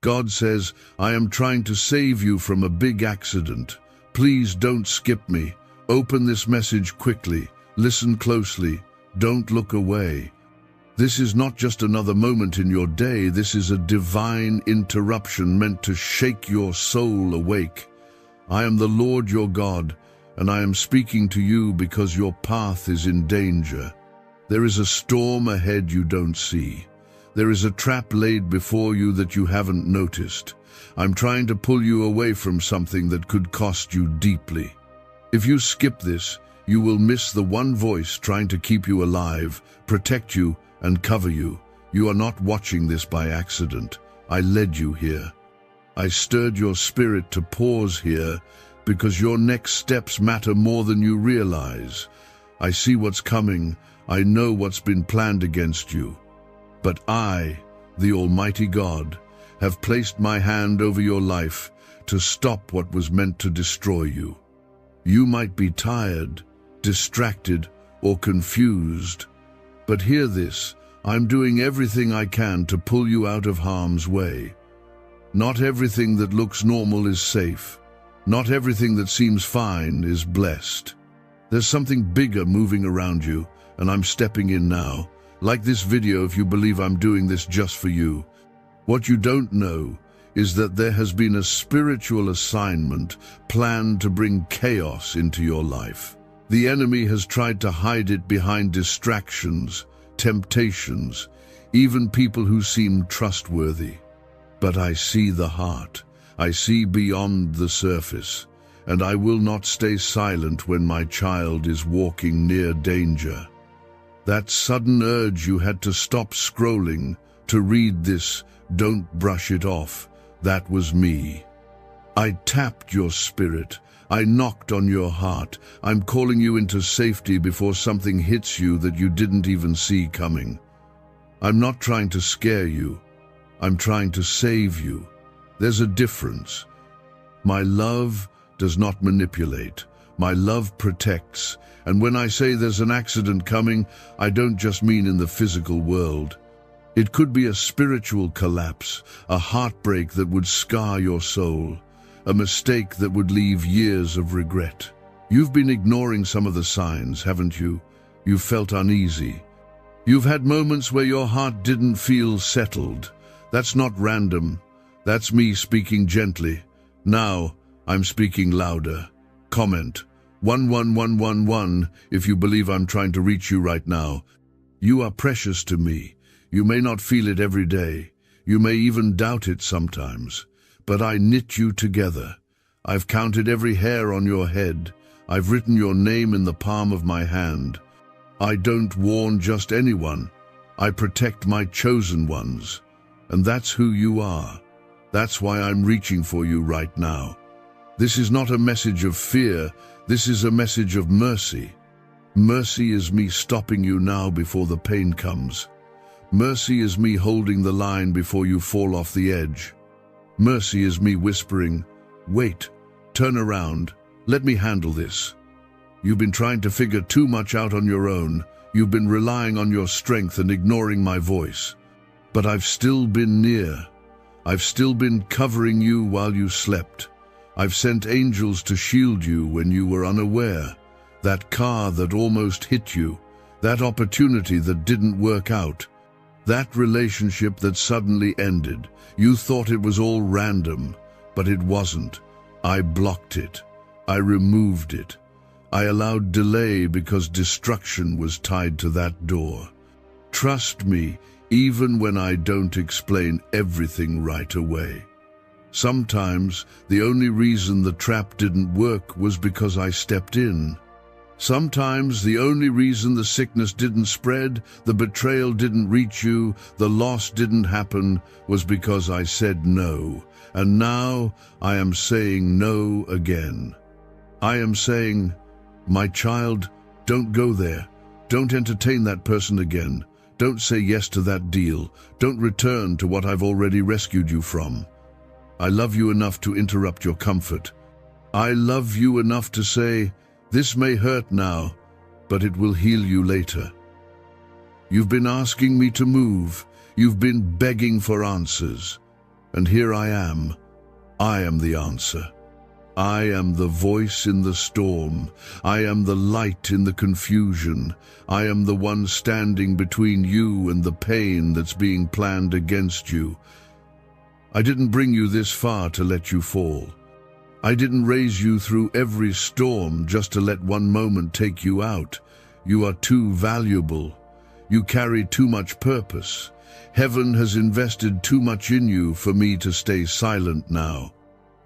God says, I am trying to save you from a big accident. Please don't skip me. Open this message quickly. Listen closely. Don't look away. This is not just another moment in your day. This is a divine interruption meant to shake your soul awake. I am the Lord your God, and I am speaking to you because your path is in danger. There is a storm ahead you don't see. There is a trap laid before you that you haven't noticed. I'm trying to pull you away from something that could cost you deeply. If you skip this, you will miss the one voice trying to keep you alive, protect you, and cover you. You are not watching this by accident. I led you here. I stirred your spirit to pause here because your next steps matter more than you realize. I see what's coming. I know what's been planned against you. But I, the Almighty God, have placed my hand over your life to stop what was meant to destroy you. You might be tired, distracted, or confused, but hear this, I'm doing everything I can to pull you out of harm's way. Not everything that looks normal is safe. Not everything that seems fine is blessed. There's something bigger moving around you, and I'm stepping in now. Like this video if you believe I'm doing this just for you. What you don't know is that there has been a spiritual assignment planned to bring chaos into your life. The enemy has tried to hide it behind distractions, temptations, even people who seem trustworthy. But I see the heart. I see beyond the surface, and I will not stay silent when my child is walking near danger. That sudden urge you had to stop scrolling, to read this, don't brush it off, that was me. I tapped your spirit. I knocked on your heart. I'm calling you into safety before something hits you that you didn't even see coming. I'm not trying to scare you. I'm trying to save you. There's a difference. My love does not manipulate. My love protects. And when I say there's an accident coming, I don't just mean in the physical world. It could be a spiritual collapse, a heartbreak that would scar your soul, a mistake that would leave years of regret. You've been ignoring some of the signs, haven't you? You've felt uneasy. You've had moments where your heart didn't feel settled. That's not random. That's me speaking gently. Now, I'm speaking louder. Comment 11111 if you believe I'm trying to reach you right now. You are precious to me. You may not feel it every day. You may even doubt it sometimes. But I knit you together. I've counted every hair on your head. I've written your name in the palm of my hand. I don't warn just anyone. I protect my chosen ones. And that's who you are. That's why I'm reaching for you right now. This is not a message of fear. This is a message of mercy. Mercy is me stopping you now before the pain comes. Mercy is me holding the line before you fall off the edge. Mercy is me whispering, wait, turn around, let me handle this. You've been trying to figure too much out on your own. You've been relying on your strength and ignoring my voice. But I've still been near. I've still been covering you while you slept. I've sent angels to shield you when you were unaware. That car that almost hit you, that opportunity that didn't work out, that relationship that suddenly ended. You thought it was all random, but it wasn't. I blocked it. I removed it. I allowed delay because destruction was tied to that door. Trust me, even when I don't explain everything right away. Sometimes the only reason the trap didn't work was because I stepped in. Sometimes the only reason the sickness didn't spread, the betrayal didn't reach you, the loss didn't happen, was because I said no. And now I am saying no again. I am saying, my child, don't go there. Don't entertain that person again. Don't say yes to that deal. Don't return to what I've already rescued you from. I love you enough to interrupt your comfort. I love you enough to say, this may hurt now, but it will heal you later. You've been asking me to move. You've been begging for answers. And here I am. I am the answer. I am the voice in the storm. I am the light in the confusion. I am the one standing between you and the pain that's being planned against you. I didn't bring you this far to let you fall. I didn't raise you through every storm just to let one moment take you out. You are too valuable. You carry too much purpose. Heaven has invested too much in you for me to stay silent now.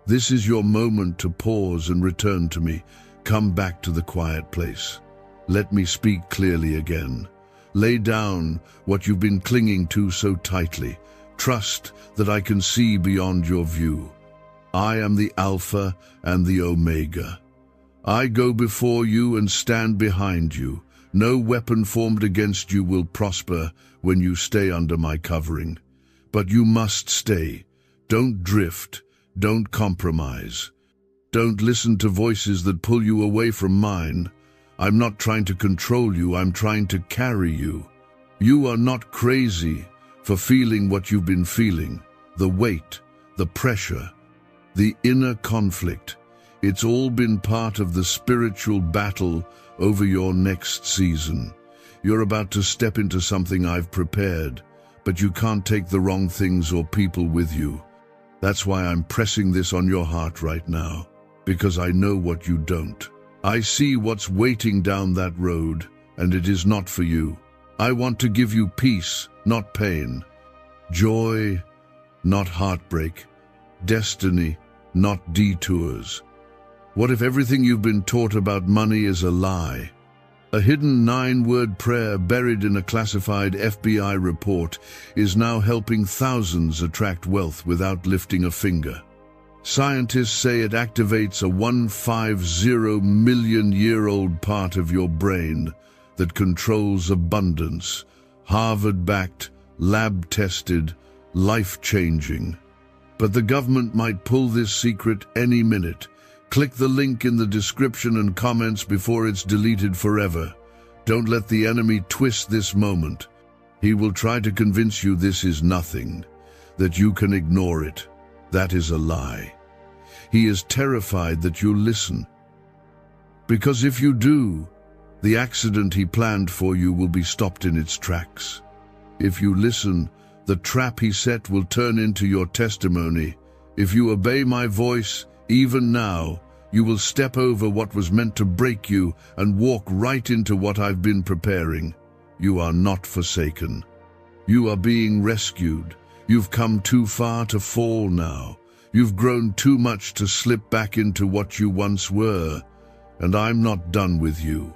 This is your moment to pause and return to me. Come back to the quiet place. Let me speak clearly again. Lay down what you've been clinging to so tightly. Trust that I can see beyond your view. I am the Alpha and the Omega. I go before you and stand behind you. No weapon formed against you will prosper when you stay under my covering. But you must stay. Don't drift. Don't compromise. Don't listen to voices that pull you away from mine. I'm not trying to control you, I'm trying to carry you. You are not crazy for feeling what you've been feeling. The weight, the pressure, the inner conflict. It's all been part of the spiritual battle over your next season. You're about to step into something I've prepared, but you can't take the wrong things or people with you. That's why I'm pressing this on your heart right now, because I know what you don't. I see what's waiting down that road, and it is not for you. I want to give you peace, not pain. Joy, not heartbreak. Destiny, not detours. What if everything you've been taught about money is a lie? A hidden 9-word prayer buried in a classified FBI report is now helping thousands attract wealth without lifting a finger. Scientists say it activates a 150 million-year-old part of your brain that controls abundance. Harvard-backed, lab-tested, life-changing. But the government might pull this secret any minute. Click the link in the description and comments before it's deleted forever. Don't let the enemy twist this moment. He will try to convince you this is nothing, that you can ignore it. That is a lie. He is terrified that you'll listen. Because if you do, the accident he planned for you will be stopped in its tracks. If you listen, the trap he set will turn into your testimony. If you obey my voice, even now, you will step over what was meant to break you and walk right into what I've been preparing. You are not forsaken. You are being rescued. You've come too far to fall now. You've grown too much to slip back into what you once were, and I'm not done with you.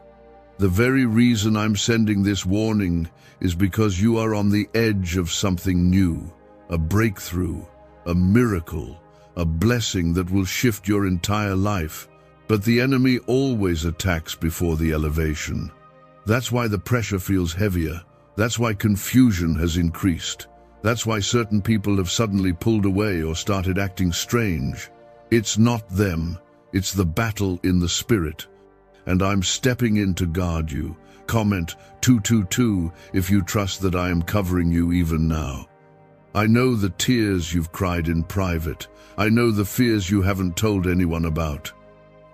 The very reason I'm sending this warning is because you are on the edge of something new, a breakthrough, a miracle, a blessing that will shift your entire life. But the enemy always attacks before the elevation. That's why the pressure feels heavier. That's why confusion has increased. That's why certain people have suddenly pulled away or started acting strange. It's not them. It's the battle in the spirit. And I'm stepping in to guard you. Comment 222 if you trust that I am covering you even now. I know the tears you've cried in private. I know the fears you haven't told anyone about.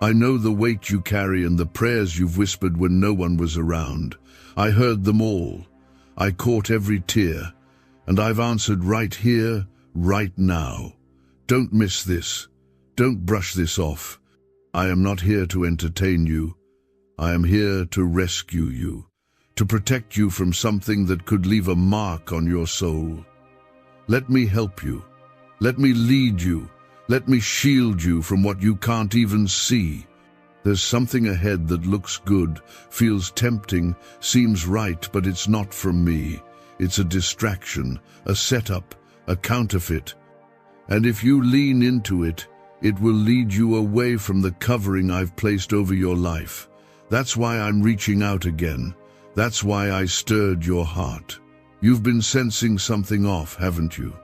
I know the weight you carry and the prayers you've whispered when no one was around. I heard them all. I caught every tear. And I've answered right here, right now. Don't miss this. Don't brush this off. I am not here to entertain you. I am here to rescue you, to protect you from something that could leave a mark on your soul. Let me help you. Let me lead you. Let me shield you from what you can't even see. There's something ahead that looks good, feels tempting, seems right, but it's not from me. It's a distraction, a setup, a counterfeit. And if you lean into it, it will lead you away from the covering I've placed over your life. That's why I'm reaching out again. That's why I stirred your heart. You've been sensing something off, haven't you?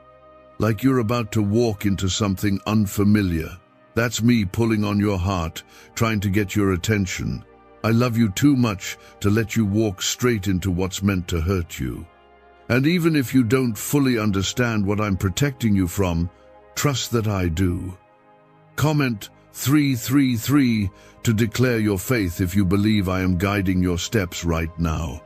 Like you're about to walk into something unfamiliar. That's me pulling on your heart, trying to get your attention. I love you too much to let you walk straight into what's meant to hurt you. And even if you don't fully understand what I'm protecting you from, Trust that I do. Comment 333 to declare your faith if you believe I am guiding your steps right now.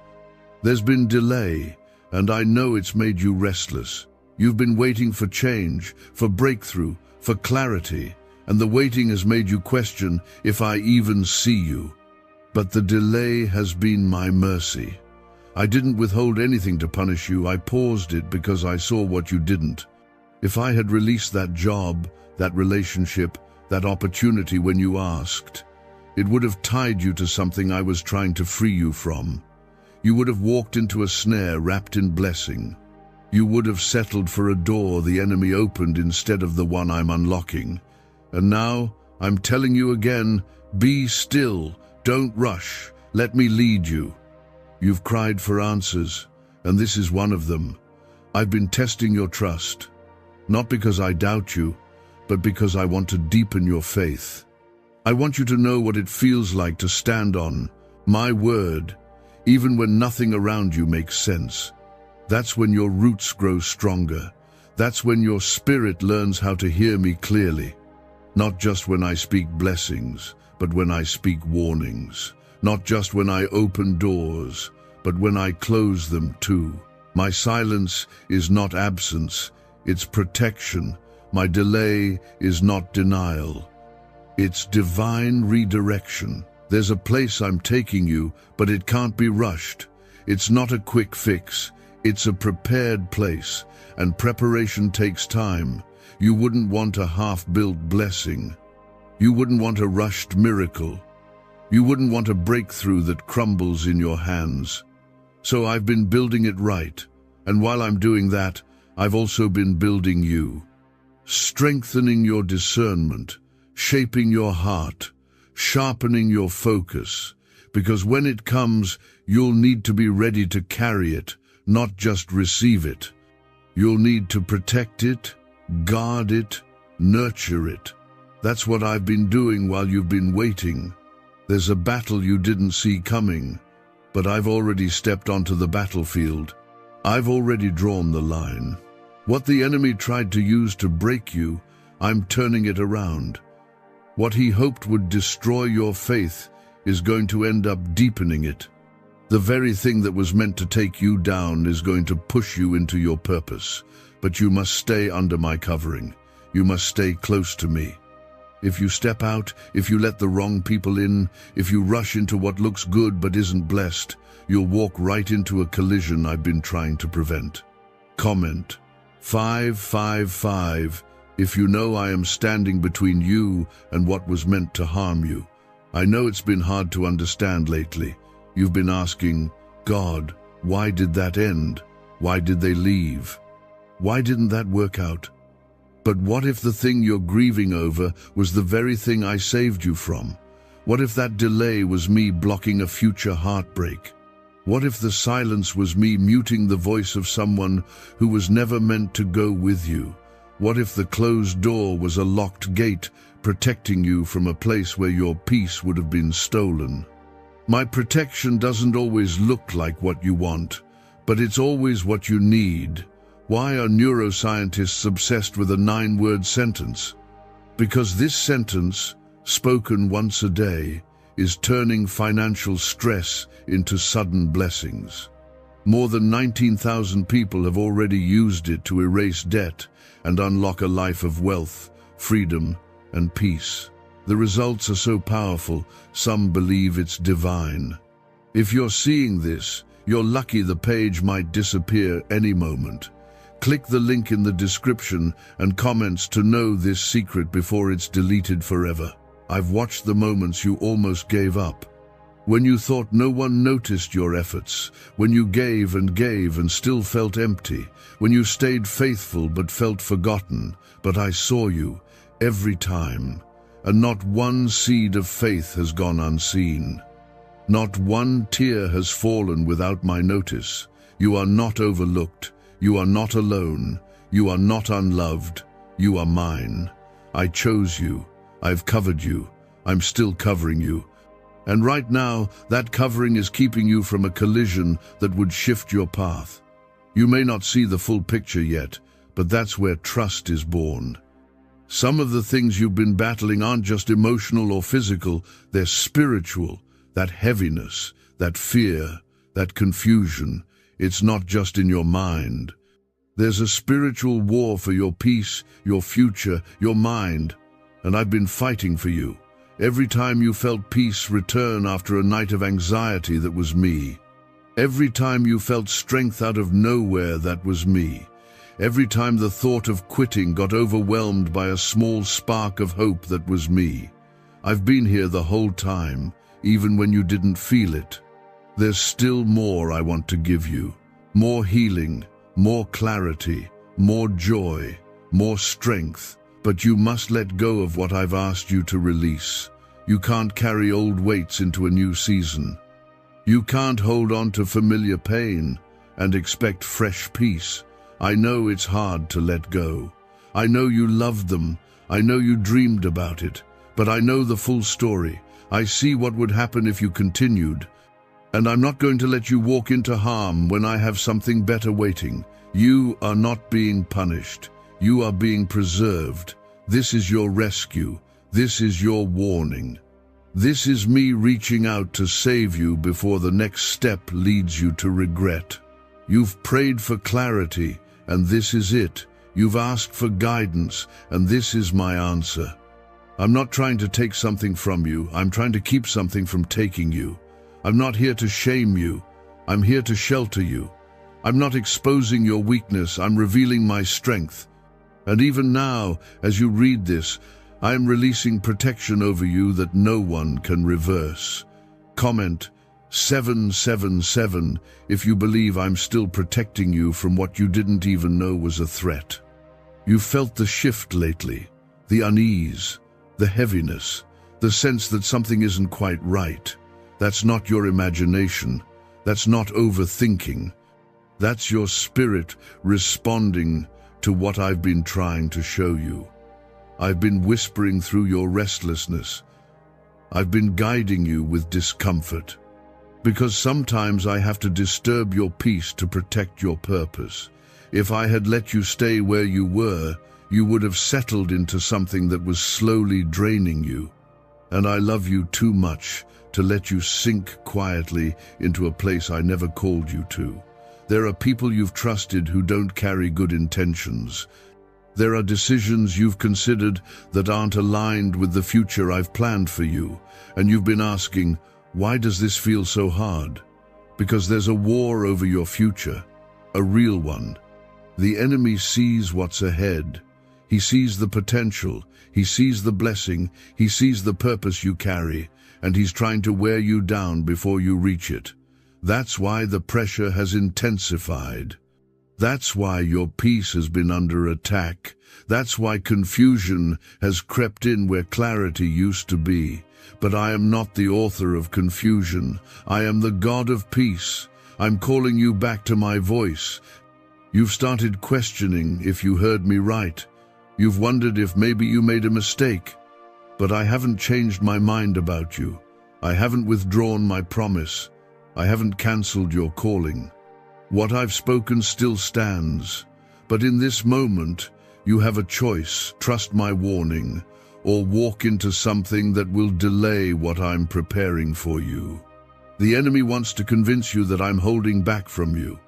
There's been delay, and I know it's made you restless. You've been waiting for change, for breakthrough, for clarity, and the waiting has made you question if I even see you. But the delay has been my mercy. I didn't withhold anything to punish you. I paused it because I saw what you didn't. If I had released that job, that relationship, that opportunity when you asked, it would have tied you to something I was trying to free you from. You would have walked into a snare wrapped in blessing. You would have settled for a door the enemy opened instead of the one I'm unlocking. And now, I'm telling you again, be still, don't rush, let me lead you. You've cried for answers, and this is one of them. I've been testing your trust, not because I doubt you, but because I want to deepen your faith. I want you to know what it feels like to stand on my word, even when nothing around you makes sense. That's when your roots grow stronger. That's when your spirit learns how to hear me clearly. Not just when I speak blessings, but when I speak warnings. Not just when I open doors, but when I close them too. My silence is not absence, it's protection. My delay is not denial. It's divine redirection. There's a place I'm taking you, but it can't be rushed. It's not a quick fix. It's a prepared place, and preparation takes time. You wouldn't want a half-built blessing. You wouldn't want a rushed miracle. You wouldn't want a breakthrough that crumbles in your hands. So I've been building it right, and while I'm doing that, I've also been building you. Strengthening your discernment, shaping your heart, sharpening your focus, because when it comes, you'll need to be ready to carry it, not just receive it. You'll need to protect it, guard it, nurture it. That's what I've been doing while you've been waiting. There's a battle you didn't see coming, but I've already stepped onto the battlefield. I've already drawn the line. What the enemy tried to use to break you, I'm turning it around. What he hoped would destroy your faith is going to end up deepening it. The very thing that was meant to take you down is going to push you into your purpose. But you must stay under my covering. You must stay close to me. If you step out, if you let the wrong people in, if you rush into what looks good but isn't blessed, you'll walk right into a collision I've been trying to prevent. Comment 555 if you know I am standing between you and what was meant to harm you. I know it's been hard to understand lately. You've been asking, God, why did that end? Why did they leave? Why didn't that work out? But what if the thing you're grieving over was the very thing I saved you from? What if that delay was me blocking a future heartbreak? What if the silence was me muting the voice of someone who was never meant to go with you? What if the closed door was a locked gate protecting you from a place where your peace would have been stolen? My protection doesn't always look like what you want, but it's always what you need. Why are neuroscientists obsessed with a 9-word sentence? Because this sentence, spoken once a day, is turning financial stress into sudden blessings. More than 19,000 people have already used it to erase debt and unlock a life of wealth, freedom, and peace. The results are so powerful, some believe it's divine. If you're seeing this, you're lucky. The page might disappear any moment. Click the link in the description and comments to know this secret before it's deleted forever. I've watched the moments you almost gave up. When you thought no one noticed your efforts, when you gave and still felt empty, when you stayed faithful but felt forgotten, but I saw you every time, and not one seed of faith has gone unseen. Not one tear has fallen without my notice. You are not overlooked. You are not alone. You are not unloved. You are mine. I chose you. I've covered you. I'm still covering you. And right now, that covering is keeping you from a collision that would shift your path. You may not see the full picture yet, but that's where trust is born. Some of the things you've been battling aren't just emotional or physical, they're spiritual. That heaviness, that fear, that confusion, it's not just in your mind. There's a spiritual war for your peace, your future, your mind, and I've been fighting for you. Every time you felt peace return after a night of anxiety, that was me. Every time you felt strength out of nowhere, that was me. Every time the thought of quitting got overwhelmed by a small spark of hope, that was me. I've been here the whole time, even when you didn't feel it. There's still more I want to give you. More healing, more clarity, more joy, more strength. But you must let go of what I've asked you to release. You can't carry old weights into a new season. You can't hold on to familiar pain and expect fresh peace. I know it's hard to let go. I know you loved them. I know you dreamed about it. But I know the full story. I see what would happen if you continued. And I'm not going to let you walk into harm when I have something better waiting. You are not being punished. You are being preserved. This is your rescue. This is your warning. This is me reaching out to save you before the next step leads you to regret. You've prayed for clarity, and this is it. You've asked for guidance, and this is my answer. I'm not trying to take something from you. I'm trying to keep something from taking you. I'm not here to shame you. I'm here to shelter you. I'm not exposing your weakness. I'm revealing my strength. And even now, as you read this, I am releasing protection over you that no one can reverse. Comment 777 if you believe I'm still protecting you from what you didn't even know was a threat. You've felt the shift lately, the unease, the heaviness, the sense that something isn't quite right. That's not your imagination. That's not overthinking. That's your spirit responding to what I've been trying to show you. I've been whispering through your restlessness. I've been guiding you with discomfort. Because sometimes I have to disturb your peace to protect your purpose. If I had let you stay where you were, you would have settled into something that was slowly draining you. And I love you too much to let you sink quietly into a place I never called you to. There are people you've trusted who don't carry good intentions. There are decisions you've considered that aren't aligned with the future I've planned for you, and you've been asking, why does this feel so hard? Because there's a war over your future, a real one. The enemy sees what's ahead. He sees the potential, he sees the blessing, he sees the purpose you carry, and he's trying to wear you down before you reach it. That's why the pressure has intensified. That's why your peace has been under attack. That's why confusion has crept in where clarity used to be. But I am not the author of confusion. I am the God of peace. I'm calling you back to my voice. You've started questioning if you heard me right. You've wondered if maybe you made a mistake. But I haven't changed my mind about you. I haven't withdrawn my promise. I haven't cancelled your calling. What I've spoken still stands. But in this moment, you have a choice: trust my warning, or walk into something that will delay what I'm preparing for you. The enemy wants to convince you that I'm holding back from you.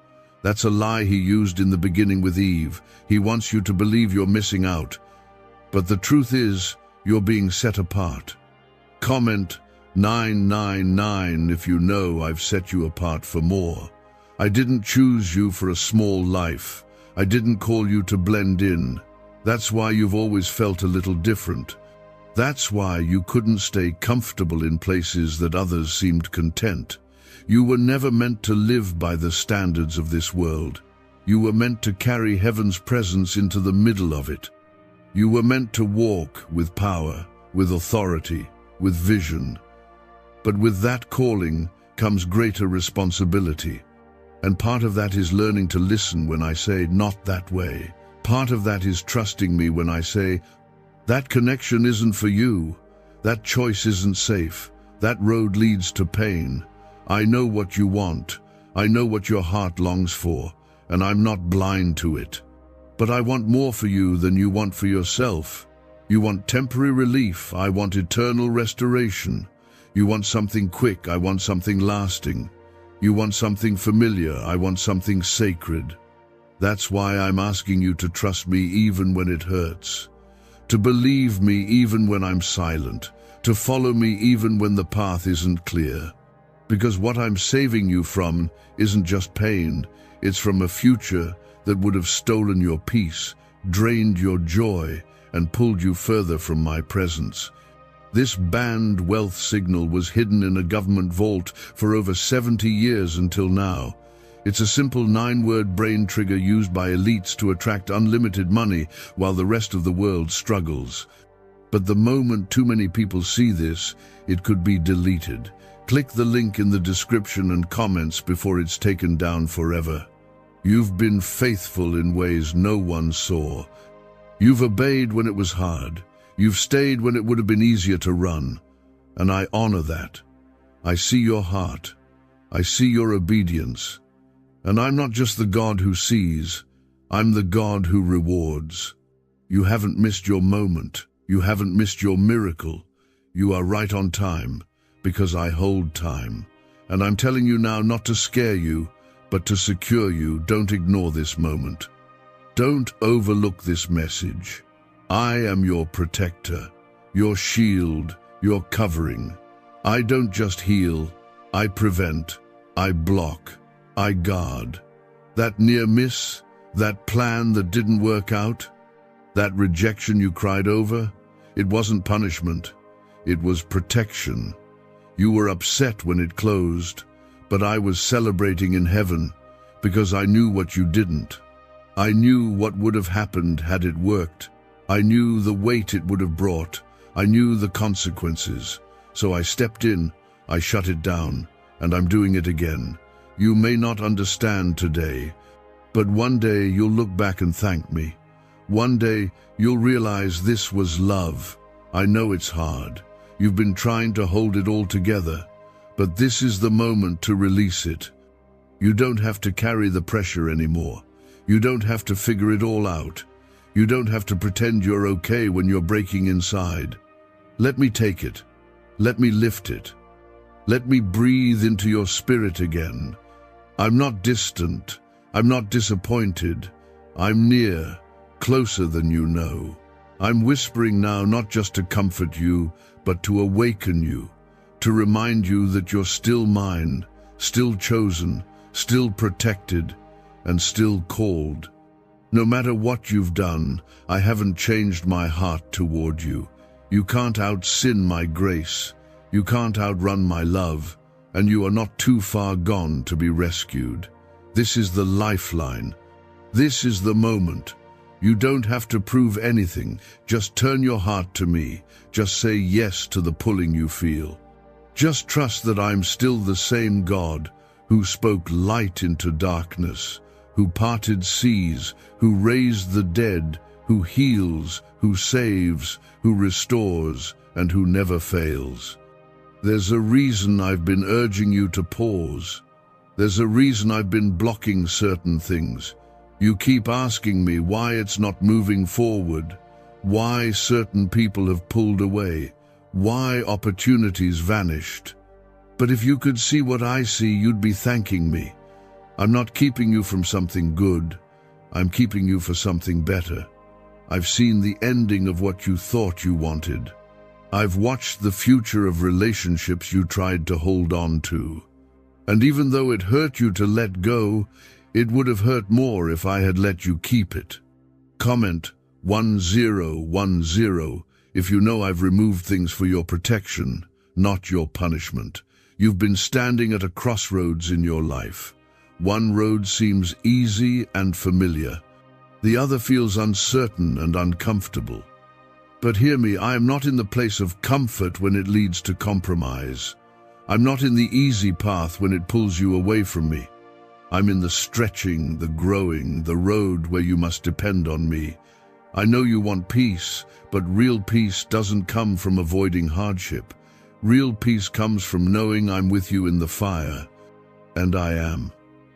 That's a lie he used in the beginning with Eve. He wants you to believe you're missing out. But the truth is, you're being set apart. Comment 999 if you know I've set you apart for more. I didn't choose you for a small life. I didn't call you to blend in. That's why you've always felt a little different. That's why you couldn't stay comfortable in places that others seemed content. You were never meant to live by the standards of this world. You were meant to carry heaven's presence into the middle of it. You were meant to walk with power, with authority, with vision. But with that calling comes greater responsibility. And part of that is learning to listen when I say, not that way. Part of that is trusting me when I say, that connection isn't for you. That choice isn't safe. That road leads to pain. I know what you want. I know what your heart longs for, and I'm not blind to it. But I want more for you than you want for yourself. You want temporary relief, I want eternal restoration. You want something quick, I want something lasting. You want something familiar, I want something sacred. That's why I'm asking you to trust me even when it hurts. To believe me even when I'm silent. To follow me even when the path isn't clear. Because what I'm saving you from isn't just pain, it's from a future that would have stolen your peace, drained your joy, and pulled you further from my presence. This banned wealth signal was hidden in a government vault for over 70 years until now. It's a simple 9-word brain trigger used by elites to attract unlimited money while the rest of the world struggles. But the moment too many people see this, it could be deleted. Click the link in the description and comments before it's taken down forever. You've been faithful in ways no one saw. You've obeyed when it was hard. You've stayed when it would have been easier to run. And I honor that. I see your heart. I see your obedience. And I'm not just the God who sees, I'm the God who rewards. You haven't missed your moment. You haven't missed your miracle. You are right on time, because I hold time. And I'm telling you now not to scare you, but to secure you. Don't ignore this moment. Don't overlook this message. I am your protector, your shield, your covering. I don't just heal, I prevent, I block, I guard. That near miss, that plan that didn't work out, that rejection you cried over, it wasn't punishment, it was protection. You were upset when it closed, but I was celebrating in heaven because I knew what you didn't. I knew what would have happened had it worked. I knew the weight it would have brought. I knew the consequences. So I stepped in, I shut it down, and I'm doing it again. You may not understand today, but one day you'll look back and thank me. One day you'll realize this was love. I know it's hard. You've been trying to hold it all together, but this is the moment to release it. You don't have to carry the pressure anymore. You don't have to figure it all out. You don't have to pretend you're okay when you're breaking inside. Let me take it. Let me lift it. Let me breathe into your spirit again. I'm not distant. I'm not disappointed. I'm near, closer than you know. I'm whispering now not just to comfort you, but to awaken you, to remind you that you're still mine, still chosen, still protected, and still called. No matter what you've done, I haven't changed my heart toward you. You can't out-sin my grace. You can't outrun my love, and you are not too far gone to be rescued. This is the lifeline. This is the moment. You don't have to prove anything. Just turn your heart to me. Just say yes to the pulling you feel. Just trust that I'm still the same God who spoke light into darkness, who parted seas, who raised the dead, who heals, who saves, who restores, and who never fails. There's a reason I've been urging you to pause. There's a reason I've been blocking certain things. You keep asking me why it's not moving forward, why certain people have pulled away, why opportunities vanished. But if you could see what I see, you'd be thanking me. I'm not keeping you from something good. I'm keeping you for something better. I've seen the ending of what you thought you wanted. I've watched the future of relationships you tried to hold on to. And even though it hurt you to let go, it would have hurt more if I had let you keep it. Comment 1010 if you know I've removed things for your protection, not your punishment. You've been standing at a crossroads in your life. One road seems easy and familiar. The other feels uncertain and uncomfortable. But hear me, I am not in the place of comfort when it leads to compromise. I'm not in the easy path when it pulls you away from me. I'm in the stretching, the growing, the road where you must depend on me. I know you want peace, but real peace doesn't come from avoiding hardship. Real peace comes from knowing I'm with you in the fire. And I am.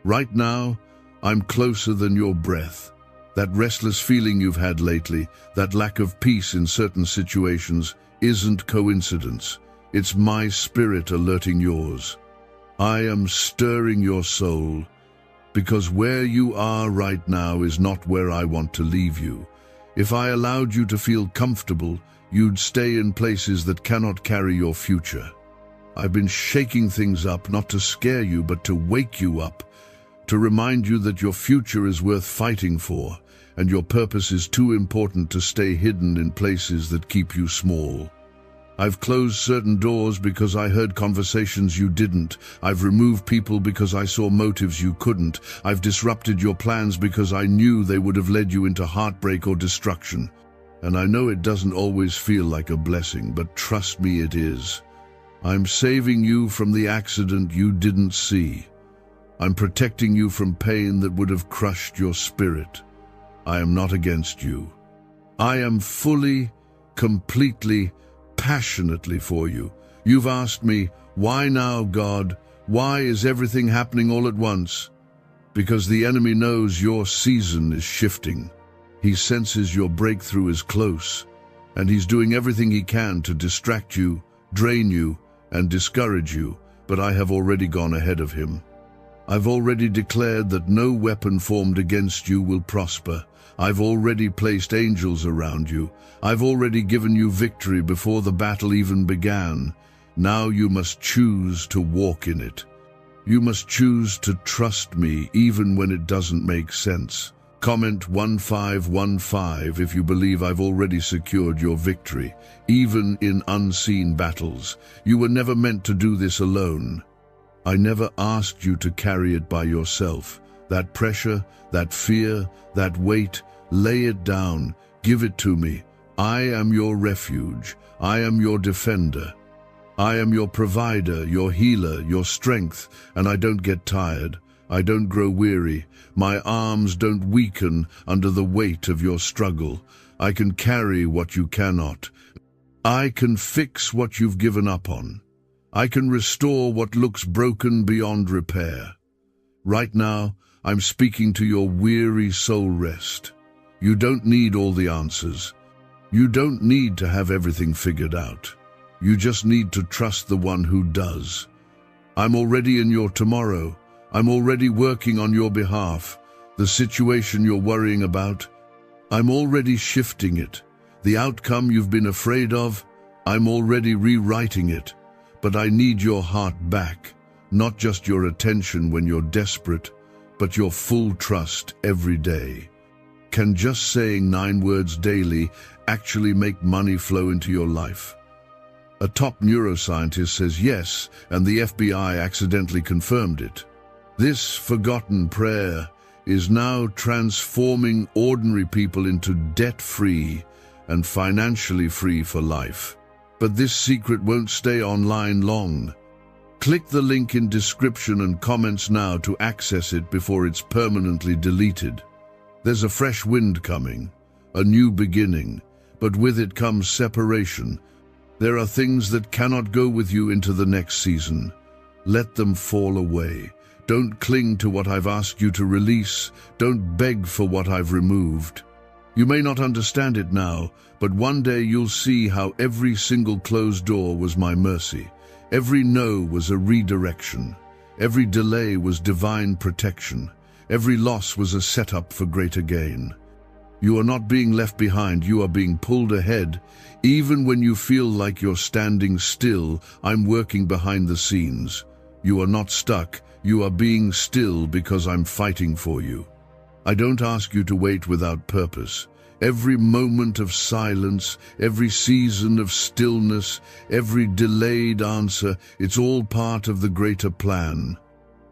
Right now, I'm closer than your breath. That restless feeling you've had lately, that lack of peace in certain situations, isn't coincidence. It's my spirit alerting yours. I am stirring your soul, because where you are right now is not where I want to leave you. If I allowed you to feel comfortable, you'd stay in places that cannot carry your future. I've been shaking things up, not to scare you, but to wake you up, to remind you that your future is worth fighting for, and your purpose is too important to stay hidden in places that keep you small. I've closed certain doors because I heard conversations you didn't. I've removed people because I saw motives you couldn't. I've disrupted your plans because I knew they would have led you into heartbreak or destruction. And I know it doesn't always feel like a blessing, but trust me, it is. I'm saving you from the accident you didn't see. I'm protecting you from pain that would have crushed your spirit. I am not against you. I am fully, completely, passionately for you. You've asked me, why now, God? Why is everything happening all at once? Because the enemy knows your season is shifting. He senses your breakthrough is close, and he's doing everything he can to distract you, drain you, and discourage you, but I have already gone ahead of him. I've already declared that no weapon formed against you will prosper. I've already placed angels around you. I've already given you victory before the battle even began. Now you must choose to walk in it. You must choose to trust me even when it doesn't make sense. Comment 1515 if you believe I've already secured your victory, even in unseen battles. You were never meant to do this alone. I never asked you to carry it by yourself. That pressure, that fear, that weight, lay it down, give it to me. I am your refuge. I am your defender. I am your provider, your healer, your strength, and I don't get tired. I don't grow weary. My arms don't weaken under the weight of your struggle. I can carry what you cannot. I can fix what you've given up on. I can restore what looks broken beyond repair. Right now, I'm speaking to your weary soul rest. You don't need all the answers. You don't need to have everything figured out. You just need to trust the one who does. I'm already in your tomorrow. I'm already working on your behalf. The situation you're worrying about, I'm already shifting it. The outcome you've been afraid of, I'm already rewriting it. But I need your heart back, not just your attention when you're desperate, but your full trust every day. Can just saying 9 words daily actually make money flow into your life? A top neuroscientist says yes, and the FBI accidentally confirmed it. This forgotten prayer is now transforming ordinary people into debt-free and financially free for life. But this secret won't stay online long. Click the link in description and comments now to access it before it's permanently deleted. There's a fresh wind coming, a new beginning, but with it comes separation. There are things that cannot go with you into the next season. Let them fall away. Don't cling to what I've asked you to release. Don't beg for what I've removed. You may not understand it now, but one day you'll see how every single closed door was my mercy. Every no was a redirection. Every delay was divine protection. Every loss was a setup for greater gain. You are not being left behind, you are being pulled ahead. Even when you feel like you're standing still, I'm working behind the scenes. You are not stuck, you are being still because I'm fighting for you. I don't ask you to wait without purpose. Every moment of silence, every season of stillness, every delayed answer, it's all part of the greater plan.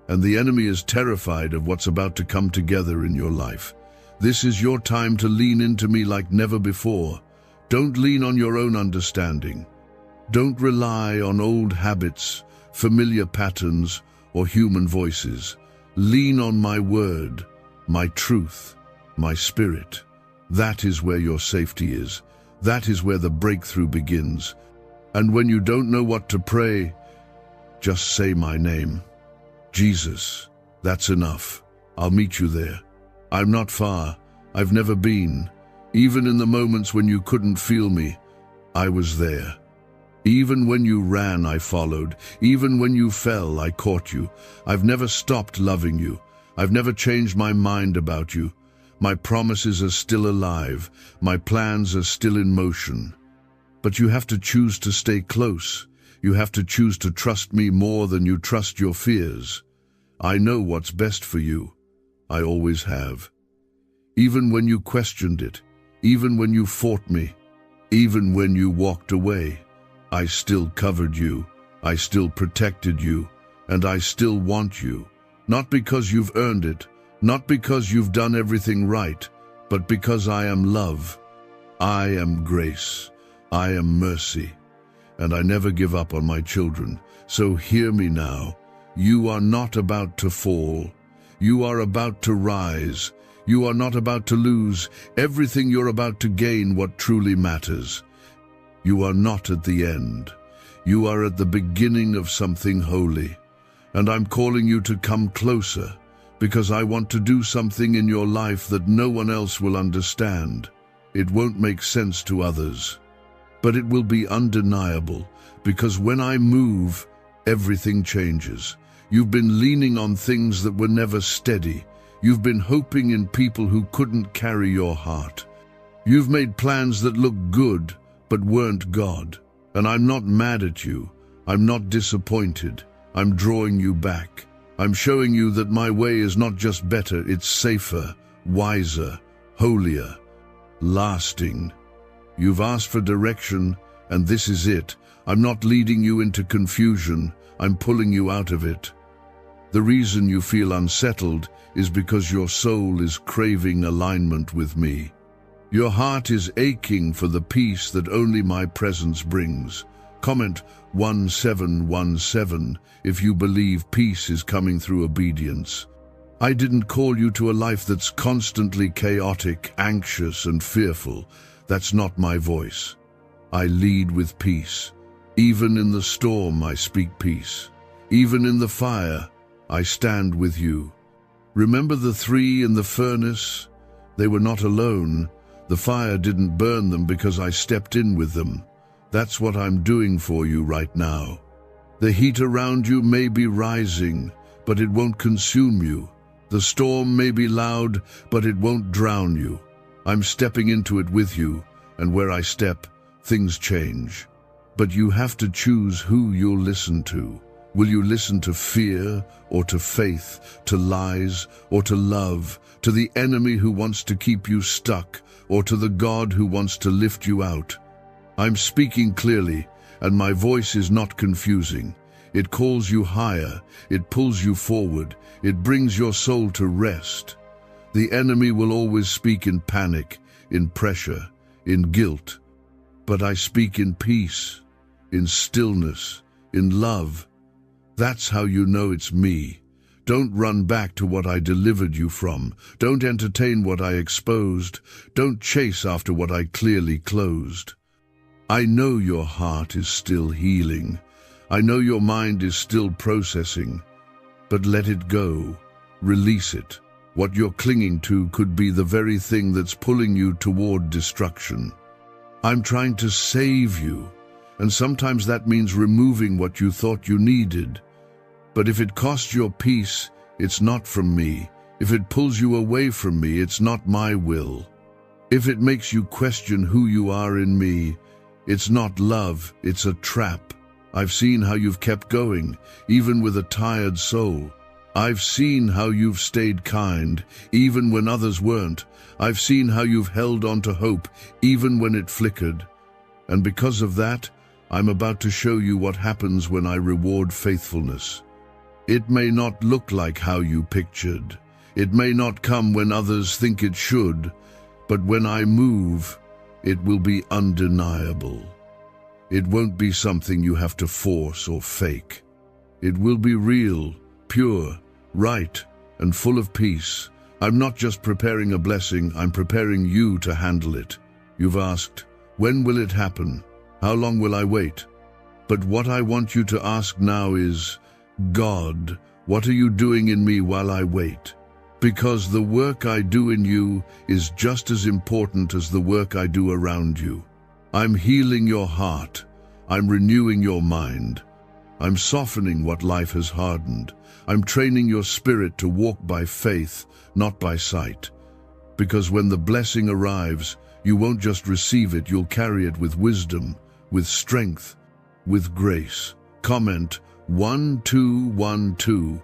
And the enemy is terrified of what's about to come together in your life. This is your time to lean into me like never before. Don't lean on your own understanding. Don't rely on old habits, familiar patterns, or human voices. Lean on my word, my truth, my spirit. That is where your safety is. That is where the breakthrough begins. And when you don't know what to pray, just say my name. Jesus, that's enough. I'll meet you there. I'm not far, I've never been. Even in the moments when you couldn't feel me, I was there. Even when you ran, I followed. Even when you fell, I caught you. I've never stopped loving you. I've never changed my mind about you. My promises are still alive. My plans are still in motion. But you have to choose to stay close. You have to choose to trust me more than you trust your fears. I know what's best for you. I always have. Even when you questioned it, even when you fought me, even when you walked away, I still covered you, I still protected you, and I still want you. Not because you've earned it, not because you've done everything right, but because I am love. I am grace. I am mercy. And I never give up on my children. So hear me now. You are not about to fall. You are about to rise. You are not about to lose. Everything you're about to gain what truly matters. You are not at the end. You are at the beginning of something holy. And I'm calling you to come closer, because I want to do something in your life that no one else will understand. It won't make sense to others, but it will be undeniable, because when I move, everything changes. You've been leaning on things that were never steady. You've been hoping in people who couldn't carry your heart. You've made plans that looked good, but weren't God. And I'm not mad at you. I'm not disappointed. I'm drawing you back. I'm showing you that my way is not just better, it's safer, wiser, holier, lasting. You've asked for direction, and this is it. I'm not leading you into confusion. I'm pulling you out of it. The reason you feel unsettled is because your soul is craving alignment with me. Your heart is aching for the peace that only my presence brings. Comment 1717 if you believe peace is coming through obedience. I didn't call you to a life that's constantly chaotic, anxious, and fearful. That's not my voice. I lead with peace. Even in the storm, I speak peace. Even in the fire, I stand with you. Remember the three in the furnace? They were not alone. The fire didn't burn them because I stepped in with them. That's what I'm doing for you right now. The heat around you may be rising, but it won't consume you. The storm may be loud, but it won't drown you. I'm stepping into it with you, and where I step, things change. But you have to choose who you'll listen to. Will you listen to fear, or to faith, to lies, or to love, to the enemy who wants to keep you stuck, or to the God who wants to lift you out? I'm speaking clearly, and my voice is not confusing. It calls you higher, it pulls you forward, it brings your soul to rest. The enemy will always speak in panic, in pressure, in guilt. But I speak in peace, in stillness, in love. That's how you know it's me. Don't run back to what I delivered you from. Don't entertain what I exposed. Don't chase after what I clearly closed. I know your heart is still healing. I know your mind is still processing. But let it go. Release it. What you're clinging to could be the very thing that's pulling you toward destruction. I'm trying to save you, and sometimes that means removing what you thought you needed. But if it costs your peace, it's not from me. If it pulls you away from me, it's not my will. If it makes you question who you are in me, it's not love, it's a trap. I've seen how you've kept going, even with a tired soul. I've seen how you've stayed kind, even when others weren't. I've seen how you've held on to hope, even when it flickered. And because of that, I'm about to show you what happens when I reward faithfulness. It may not look like how you pictured. It may not come when others think it should, but when I move, it will be undeniable. It won't be something you have to force or fake. It will be real, pure, right, and full of peace. I'm not just preparing a blessing, I'm preparing you to handle it. You've asked, when will it happen? How long will I wait? But what I want you to ask now is, God, what are you doing in me while I wait? Because the work I do in you is just as important as the work I do around you. I'm healing your heart. I'm renewing your mind. I'm softening what life has hardened. I'm training your spirit to walk by faith, not by sight. Because when the blessing arrives, you won't just receive it, you'll carry it with wisdom, with strength, with grace. Comment 1212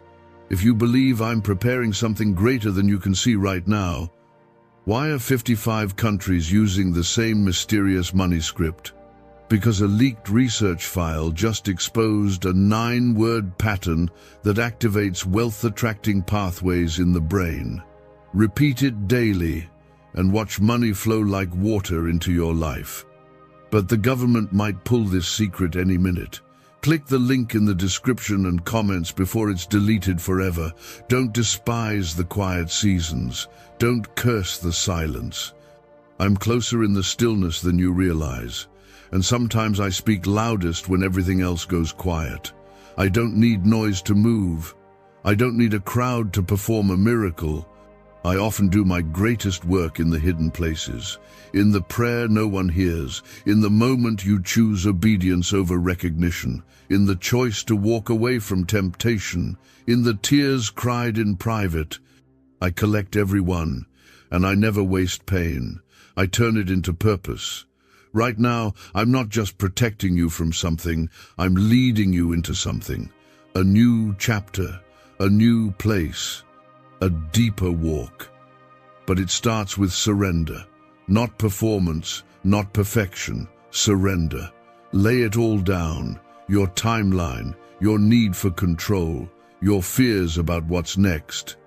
if you believe I'm preparing something greater than you can see right now. Why are 55 countries using the same mysterious money script? Because a leaked research file just exposed a 9-word pattern that activates wealth-attracting pathways in the brain. Repeat it daily and watch money flow like water into your life. But the government might pull this secret any minute. Click the link in the description and comments before it's deleted forever. Don't despise the quiet seasons. Don't curse the silence. I'm closer in the stillness than you realize. And sometimes I speak loudest when everything else goes quiet. I don't need noise to move. I don't need a crowd to perform a miracle. I often do my greatest work in the hidden places, in the prayer no one hears, in the moment you choose obedience over recognition, in the choice to walk away from temptation, in the tears cried in private. I collect every one, and I never waste pain. I turn it into purpose. Right now, I'm not just protecting you from something, I'm leading you into something. A new chapter, a new place, a deeper walk. But it starts with surrender. Not performance, not perfection, surrender. Lay it all down, your timeline, your need for control, your fears about what's next,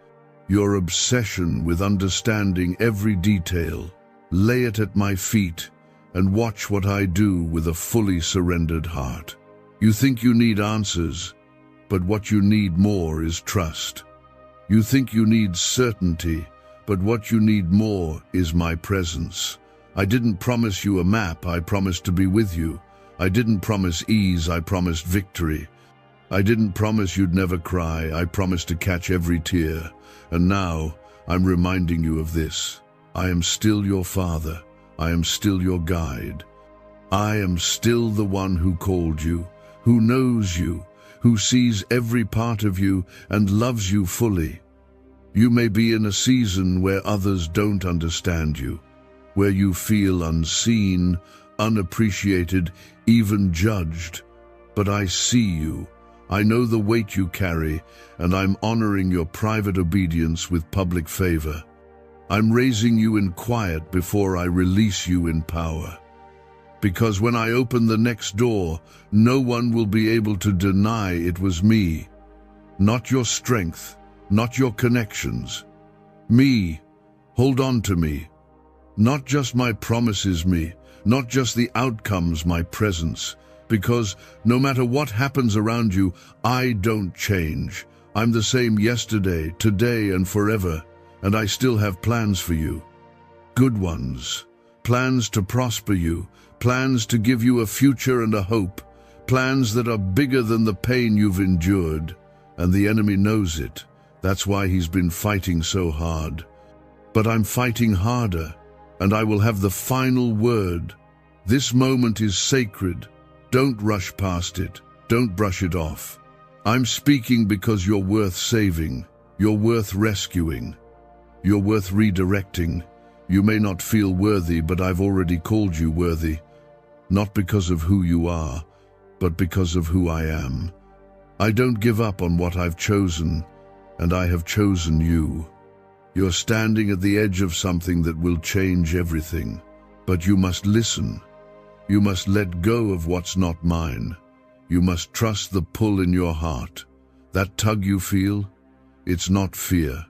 your obsession with understanding every detail. Lay it at my feet and watch what I do with a fully surrendered heart. You think you need answers, but what you need more is trust. You think you need certainty, but what you need more is my presence. I didn't promise you a map, I promised to be with you. I didn't promise ease, I promised victory. I didn't promise you'd never cry, I promised to catch every tear. And now, I'm reminding you of this. I am still your father. I am still your guide. I am still the one who called you, who knows you, who sees every part of you and loves you fully. You may be in a season where others don't understand you, where you feel unseen, unappreciated, even judged. But I see you. I know the weight you carry, and I'm honoring your private obedience with public favor. I'm raising you in quiet before I release you in power. Because when I open the next door, no one will be able to deny it was me. Not your strength, not your connections. Me. Hold on to me. Not just my promises, me. Not just the outcomes, my presence. Because no matter what happens around you, I don't change. I'm the same yesterday, today, and forever. And I still have plans for you. Good ones. Plans to prosper you. Plans to give you a future and a hope. Plans that are bigger than the pain you've endured. And the enemy knows it. That's why he's been fighting so hard. But I'm fighting harder, and I will have the final word. This moment is sacred. Don't rush past it. Don't brush it off. I'm speaking because you're worth saving. You're worth rescuing. You're worth redirecting. You may not feel worthy, but I've already called you worthy. Not because of who you are, but because of who I am. I don't give up on what I've chosen, and I have chosen you. You're standing at the edge of something that will change everything. But you must listen. You must let go of what's not mine. You must trust the pull in your heart. That tug you feel, it's not fear.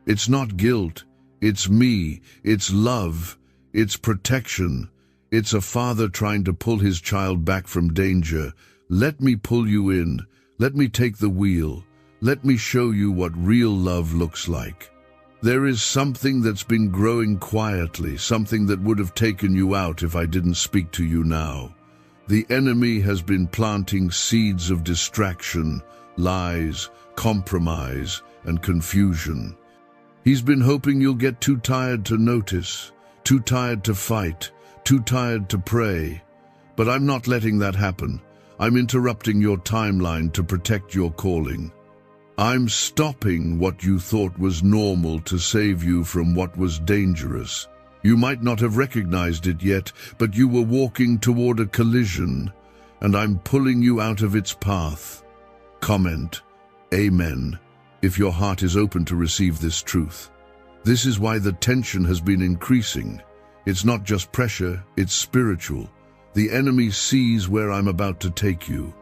It's not guilt. It's me. It's love. It's protection. It's a father trying to pull his child back from danger. Let me pull you in. Let me take the wheel. Let me show you what real love looks like. There is something that's been growing quietly, something that would have taken you out if I didn't speak to you now. The enemy has been planting seeds of distraction, lies, compromise, and confusion. He's been hoping you'll get too tired to notice, too tired to fight, too tired to pray. But I'm not letting that happen. I'm interrupting your timeline to protect your calling. I'm stopping what you thought was normal to save you from what was dangerous. You might not have recognized it yet, but you were walking toward a collision, and I'm pulling you out of its path. Comment, Amen, if your heart is open to receive this truth. This is why the tension has been increasing. It's not just pressure, it's spiritual. The enemy sees where I'm about to take you.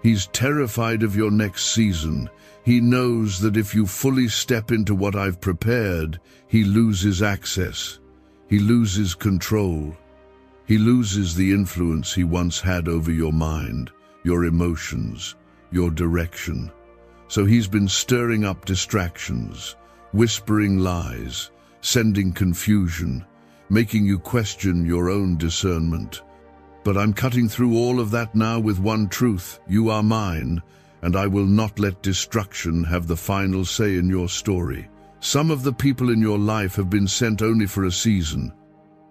He's terrified of your next season. He knows that if you fully step into what I've prepared, he loses access. He loses control. He loses the influence he once had over your mind, your emotions, your direction. So he's been stirring up distractions, whispering lies, sending confusion, making you question your own discernment. But I'm cutting through all of that now with one truth: you are mine, and I will not let destruction have the final say in your story. Some of the people in your life have been sent only for a season.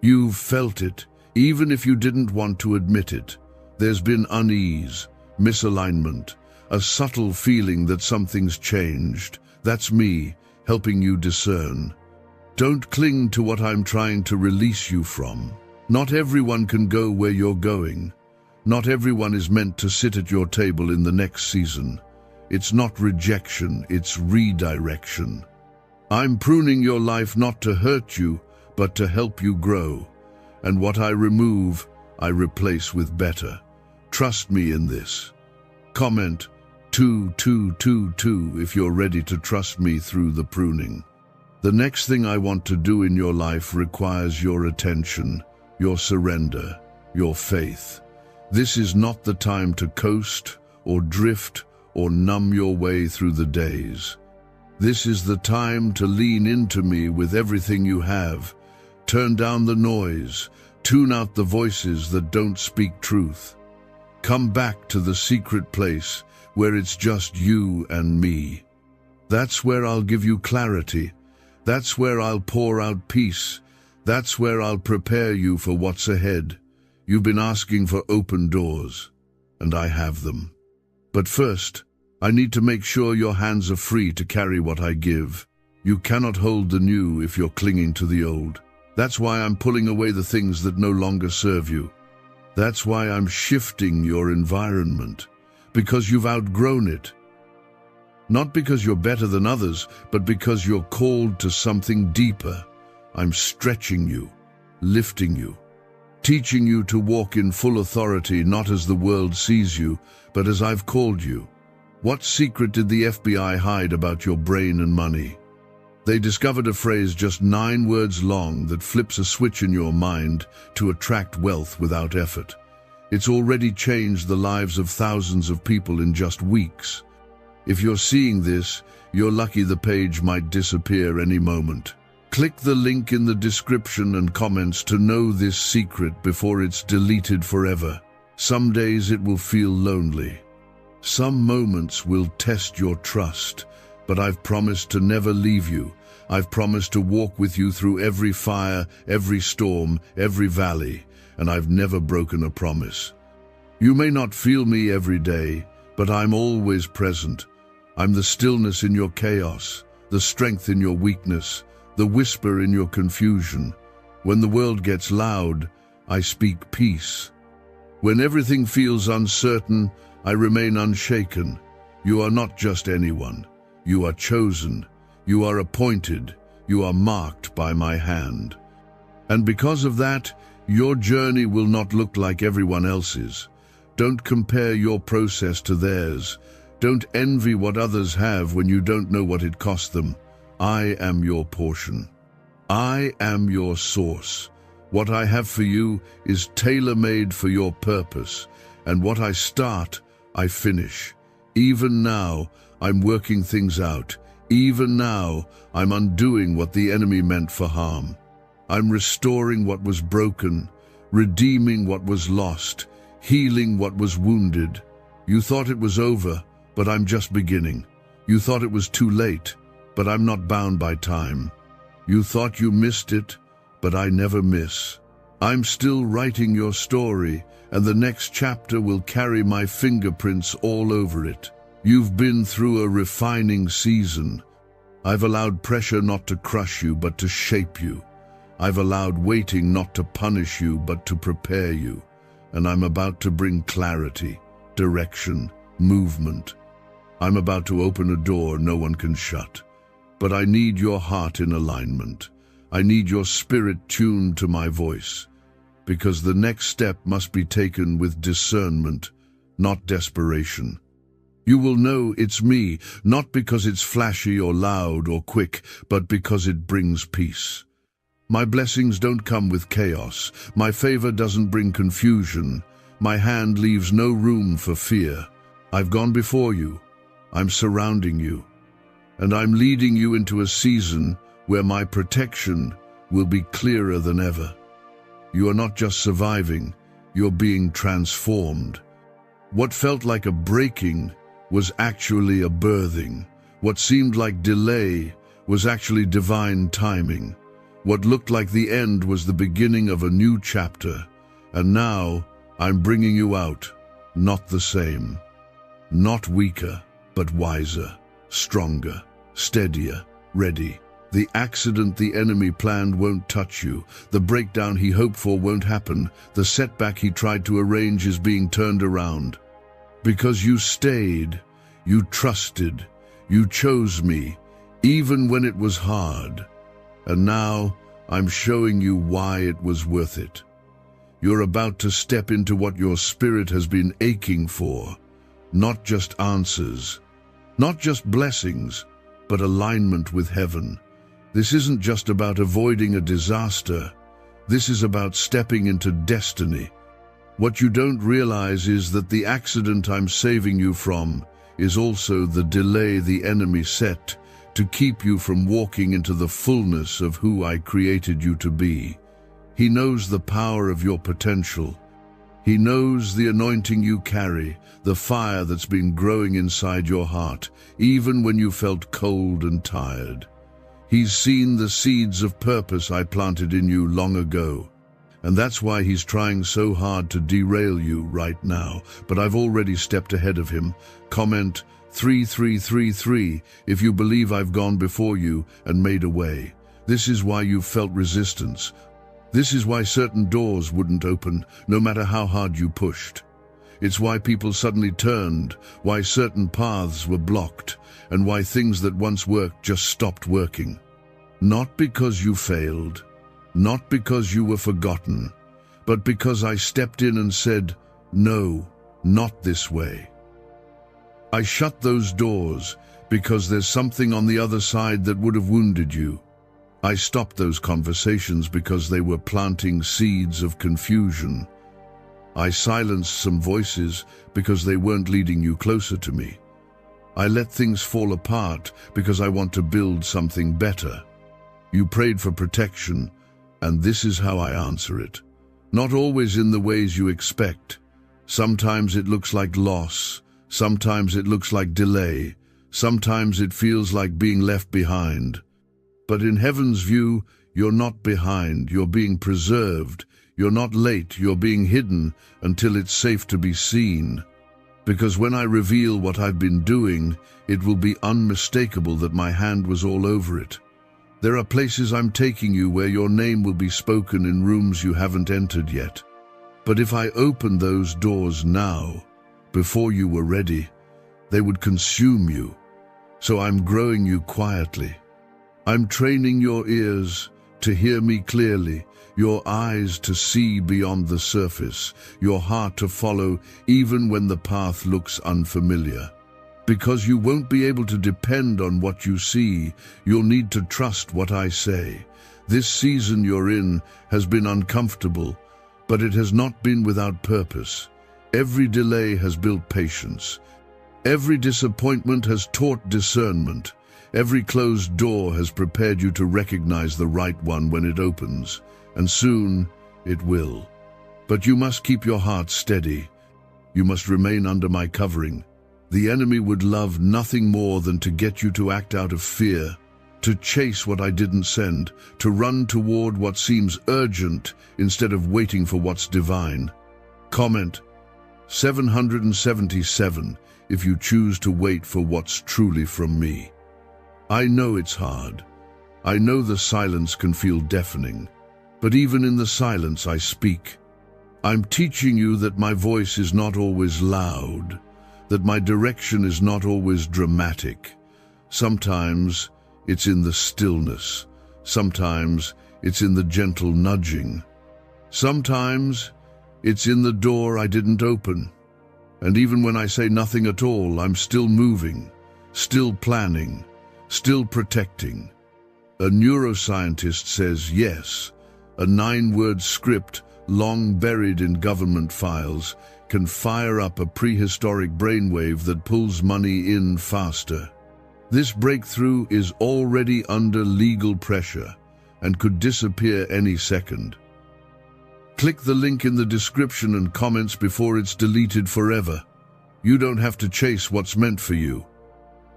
You've felt it, even if you didn't want to admit it. There's been unease, misalignment, a subtle feeling that something's changed. That's me, helping you discern. Don't cling to what I'm trying to release you from. Not everyone can go where you're going. Not everyone is meant to sit at your table in the next season. It's not rejection, it's redirection. I'm pruning your life not to hurt you, but to help you grow. And what I remove, I replace with better. Trust me in this. Comment 2222 if you're ready to trust me through the pruning. The next thing I want to do in your life requires your attention, your surrender, your faith. This is not the time to coast or drift or numb your way through the days. This is the time to lean into me with everything you have. Turn down the noise, tune out the voices that don't speak truth. Come back to the secret place where it's just you and me. That's where I'll give you clarity. That's where I'll pour out peace. That's where I'll prepare you for what's ahead. You've been asking for open doors, and I have them. But first, I need to make sure your hands are free to carry what I give. You cannot hold the new if you're clinging to the old. That's why I'm pulling away the things that no longer serve you. That's why I'm shifting your environment, because you've outgrown it. Not because you're better than others, but because you're called to something deeper. I'm stretching you, lifting you, teaching you to walk in full authority, not as the world sees you, but as I've called you. What secret did the FBI hide about your brain and money? They discovered a phrase just 9 words long that flips a switch in your mind to attract wealth without effort. It's already changed the lives of thousands of people in just weeks. If you're seeing this, you're lucky. The page might disappear any moment. Click the link in the description and comments to know this secret before it's deleted forever. Some days it will feel lonely. Some moments will test your trust, but I've promised to never leave you. I've promised to walk with you through every fire, every storm, every valley, and I've never broken a promise. You may not feel me every day, but I'm always present. I'm the stillness in your chaos, the strength in your weakness, the whisper in your confusion. When the world gets loud, I speak peace. When everything feels uncertain, I remain unshaken. You are not just anyone. You are chosen. You are appointed. You are marked by my hand. And because of that, your journey will not look like everyone else's. Don't compare your process to theirs. Don't envy what others have when you don't know what it cost them. I am your portion. I am your source. What I have for you is tailor-made for your purpose, and what I start, I finish. Even now, I'm working things out. Even now, I'm undoing what the enemy meant for harm. I'm restoring what was broken, redeeming what was lost, healing what was wounded. You thought it was over, but I'm just beginning. You thought it was too late, but I'm not bound by time. You thought you missed it, but I never miss. I'm still writing your story, and the next chapter will carry my fingerprints all over it. You've been through a refining season. I've allowed pressure not to crush you, but to shape you. I've allowed waiting not to punish you, but to prepare you. And I'm about to bring clarity, direction, movement. I'm about to open a door no one can shut. But I need your heart in alignment. I need your spirit tuned to my voice. Because the next step must be taken with discernment, not desperation. You will know it's me, not because it's flashy or loud or quick, but because it brings peace. My blessings don't come with chaos. My favor doesn't bring confusion. My hand leaves no room for fear. I've gone before you. I'm surrounding you. And I'm leading you into a season where my protection will be clearer than ever. You are not just surviving, you're being transformed. What felt like a breaking was actually a birthing. What seemed like delay was actually divine timing. What looked like the end was the beginning of a new chapter. And now I'm bringing you out, not the same. Not weaker, but wiser, stronger, steadier, ready. The accident the enemy planned won't touch you. The breakdown he hoped for won't happen. The setback he tried to arrange is being turned around. Because you stayed, you trusted, you chose me, even when it was hard. And now I'm showing you why it was worth it. You're about to step into what your spirit has been aching for. Not just answers, not just blessings, but alignment with heaven. This isn't just about avoiding a disaster. This is about stepping into destiny. What you don't realize is that the accident I'm saving you from is also the delay the enemy set to keep you from walking into the fullness of who I created you to be. He knows the power of your potential. He knows the anointing you carry, the fire that's been growing inside your heart, even when you felt cold and tired. He's seen the seeds of purpose I planted in you long ago. And that's why he's trying so hard to derail you right now. But I've already stepped ahead of him. Comment 3333 if you believe I've gone before you and made a way. This is why you've felt resistance. This is why certain doors wouldn't open, no matter how hard you pushed. It's why people suddenly turned, why certain paths were blocked, and why things that once worked just stopped working. Not because you failed, not because you were forgotten, but because I stepped in and said, no, not this way. I shut those doors because there's something on the other side that would have wounded you. I stopped those conversations because they were planting seeds of confusion. I silenced some voices because they weren't leading you closer to me. I let things fall apart because I want to build something better. You prayed for protection, and this is how I answer it. Not always in the ways you expect. Sometimes it looks like loss. Sometimes it looks like delay. Sometimes it feels like being left behind. But in heaven's view, you're not behind, you're being preserved. You're not late, you're being hidden until it's safe to be seen. Because when I reveal what I've been doing, it will be unmistakable that my hand was all over it. There are places I'm taking you where your name will be spoken in rooms you haven't entered yet. But if I opened those doors now, before you were ready, they would consume you. So I'm growing you quietly. I'm training your ears to hear me clearly, your eyes to see beyond the surface, your heart to follow even when the path looks unfamiliar. Because you won't be able to depend on what you see, you'll need to trust what I say. This season you're in has been uncomfortable, but it has not been without purpose. Every delay has built patience. Every disappointment has taught discernment. Every closed door has prepared you to recognize the right one when it opens, and soon it will. But you must keep your heart steady. You must remain under my covering. The enemy would love nothing more than to get you to act out of fear, to chase what I didn't send, to run toward what seems urgent instead of waiting for what's divine. Comment 777 if you choose to wait for what's truly from me. I know it's hard. I know the silence can feel deafening, but even in the silence I speak. I'm teaching you that my voice is not always loud, that my direction is not always dramatic. Sometimes it's in the stillness. Sometimes it's in the gentle nudging. Sometimes it's in the door I didn't open. And even when I say nothing at all, I'm still moving, still planning, still protecting. A neuroscientist says yes, a 9-word script long buried in government files can fire up a prehistoric brainwave that pulls money in faster. This breakthrough is already under legal pressure and could disappear any second. Click the link in the description and comments before it's deleted forever. You don't have to chase what's meant for you.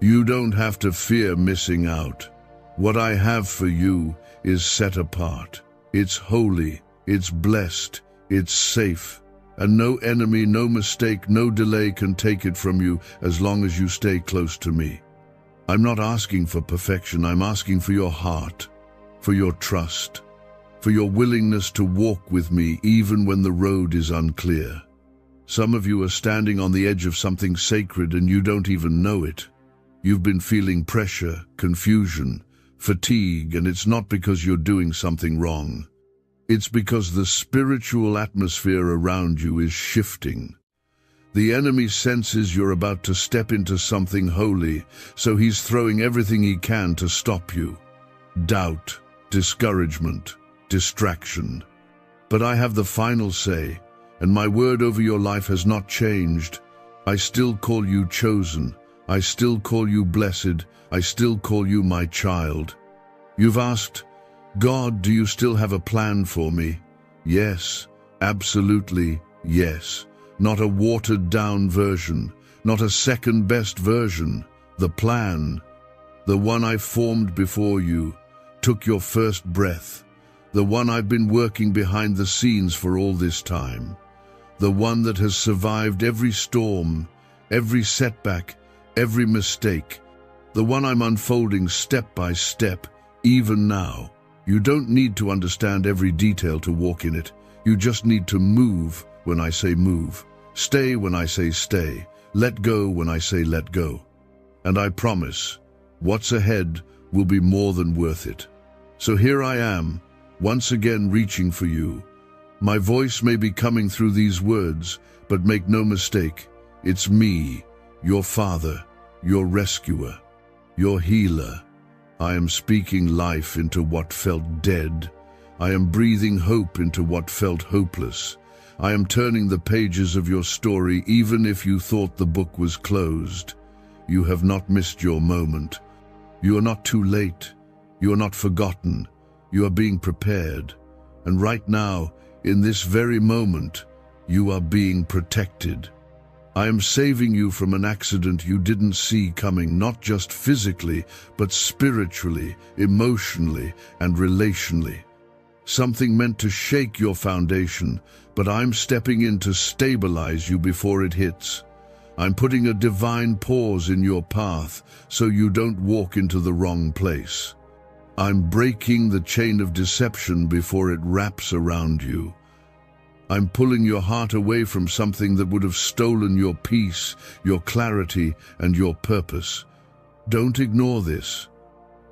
You don't have to fear missing out. What I have for you is set apart. It's holy, it's blessed, it's safe. And no enemy, no mistake, no delay can take it from you as long as you stay close to me. I'm not asking for perfection, I'm asking for your heart, for your trust, for your willingness to walk with me even when the road is unclear. Some of you are standing on the edge of something sacred and you don't even know it. You've been feeling pressure, confusion, fatigue, and it's not because you're doing something wrong. It's because the spiritual atmosphere around you is shifting. The enemy senses you're about to step into something holy, so he's throwing everything he can to stop you. Doubt, discouragement, distraction. But I have the final say, and my word over your life has not changed. I still call you chosen. I still call you blessed. I still call you my child. You've asked, God, do you still have a plan for me? Yes, absolutely yes. Not a watered-down version, not a second-best version. The plan, the one I formed before you, took your first breath, the one I've been working behind the scenes for all this time, the one that has survived every storm, every setback, every mistake, the one I'm unfolding step by step, even now. You don't need to understand every detail to walk in it. You just need to move when I say move. Stay when I say stay. Let go when I say let go. And I promise, what's ahead will be more than worth it. So here I am, once again reaching for you. My voice may be coming through these words, but make no mistake, it's me, your Father, your rescuer, your healer. I am speaking life into what felt dead. I am breathing hope into what felt hopeless. I am turning the pages of your story even if you thought the book was closed. You have not missed your moment. You are not too late. You are not forgotten. You are being prepared. And right now, in this very moment, you are being protected. I am saving you from an accident you didn't see coming, not just physically, but spiritually, emotionally, and relationally. Something meant to shake your foundation, but I'm stepping in to stabilize you before it hits. I'm putting a divine pause in your path so you don't walk into the wrong place. I'm breaking the chain of deception before it wraps around you. I'm pulling your heart away from something that would have stolen your peace, your clarity, and your purpose. Don't ignore this.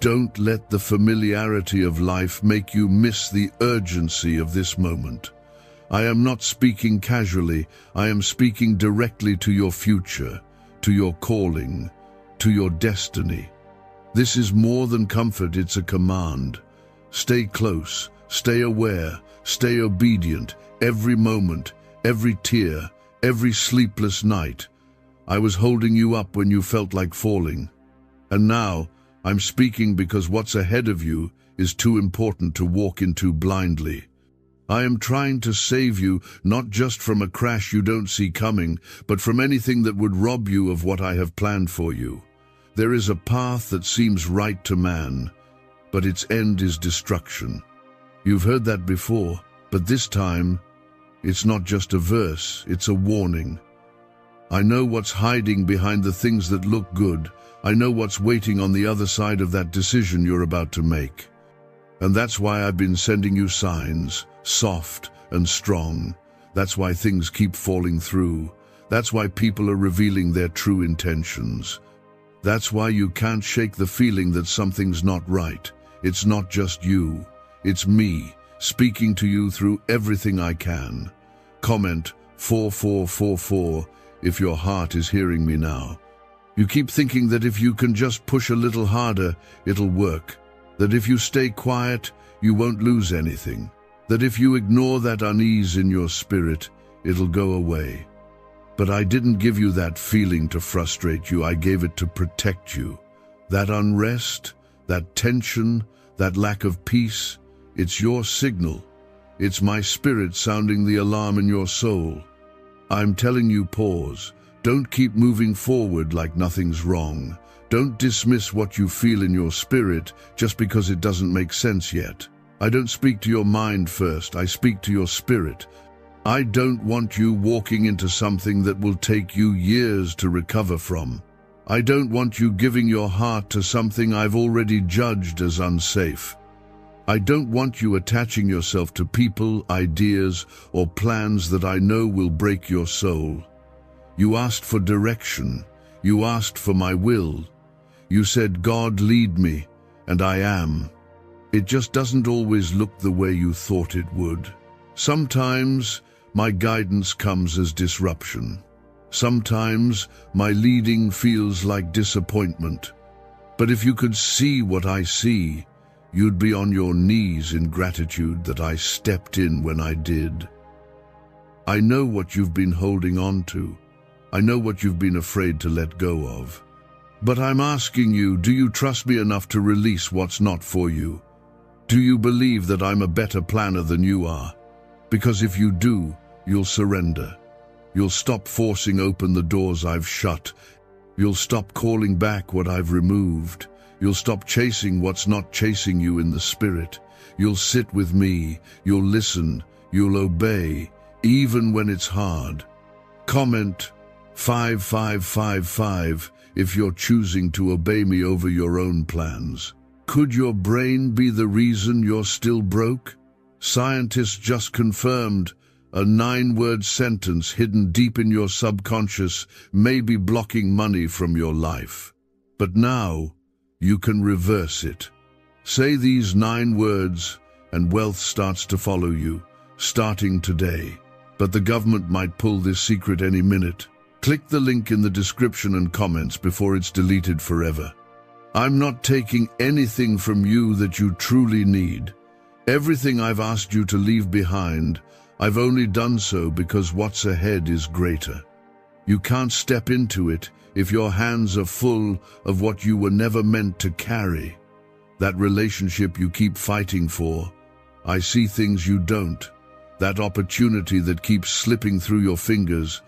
Don't let the familiarity of life make you miss the urgency of this moment. I am not speaking casually. I am speaking directly to your future, to your calling, to your destiny. This is more than comfort, it's a command. Stay close, stay aware, stay obedient. Every moment, every tear, every sleepless night, I was holding you up when you felt like falling. And now, I'm speaking because what's ahead of you is too important to walk into blindly. I am trying to save you not just from a crash you don't see coming, but from anything that would rob you of what I have planned for you. There is a path that seems right to man, but its end is destruction. You've heard that before, but this time, it's not just a verse, it's a warning. I know what's hiding behind the things that look good. I know what's waiting on the other side of that decision you're about to make. And that's why I've been sending you signs, soft and strong. That's why things keep falling through. That's why people are revealing their true intentions. That's why you can't shake the feeling that something's not right. It's not just you. It's me, speaking to you through everything I can. Comment 4444 if your heart is hearing me now. You keep thinking that if you can just push a little harder, it'll work. That if you stay quiet, you won't lose anything. That if you ignore that unease in your spirit, it'll go away. But I didn't give you that feeling to frustrate you. I gave it to protect you. That unrest, that tension, that lack of peace, it's your signal. It's my spirit sounding the alarm in your soul. I'm telling you, pause. Don't keep moving forward like nothing's wrong. Don't dismiss what you feel in your spirit just because it doesn't make sense yet. I don't speak to your mind first, I speak to your spirit. I don't want you walking into something that will take you years to recover from. I don't want you giving your heart to something I've already judged as unsafe. I don't want you attaching yourself to people, ideas, or plans that I know will break your soul. You asked for direction. You asked for my will. You said, God, lead me, and I am. It just doesn't always look the way you thought it would. Sometimes my guidance comes as disruption. Sometimes my leading feels like disappointment. But if you could see what I see, you'd be on your knees in gratitude that I stepped in when I did. I know what you've been holding on to. I know what you've been afraid to let go of. But I'm asking you, do you trust me enough to release what's not for you? Do you believe that I'm a better planner than you are? Because if you do, you'll surrender. You'll stop forcing open the doors I've shut. You'll stop calling back what I've removed. You'll stop chasing what's not chasing you in the spirit. You'll sit with me. You'll listen. You'll obey, even when it's hard. Comment 5555 if you're choosing to obey me over your own plans. Could your brain be the reason you're still broke? Scientists just confirmed a 9-word sentence hidden deep in your subconscious may be blocking money from your life. But now, you can reverse it. Say these 9 words and wealth starts to follow you, starting today. But the government might pull this secret any minute. Click the link in the description and comments before it's deleted forever. I'm not taking anything from you that you truly need. Everything I've asked you to leave behind, I've only done so because what's ahead is greater. You can't step into it if your hands are full of what you were never meant to carry. That relationship you keep fighting for, I see things you don't. That opportunity that keeps slipping through your fingers,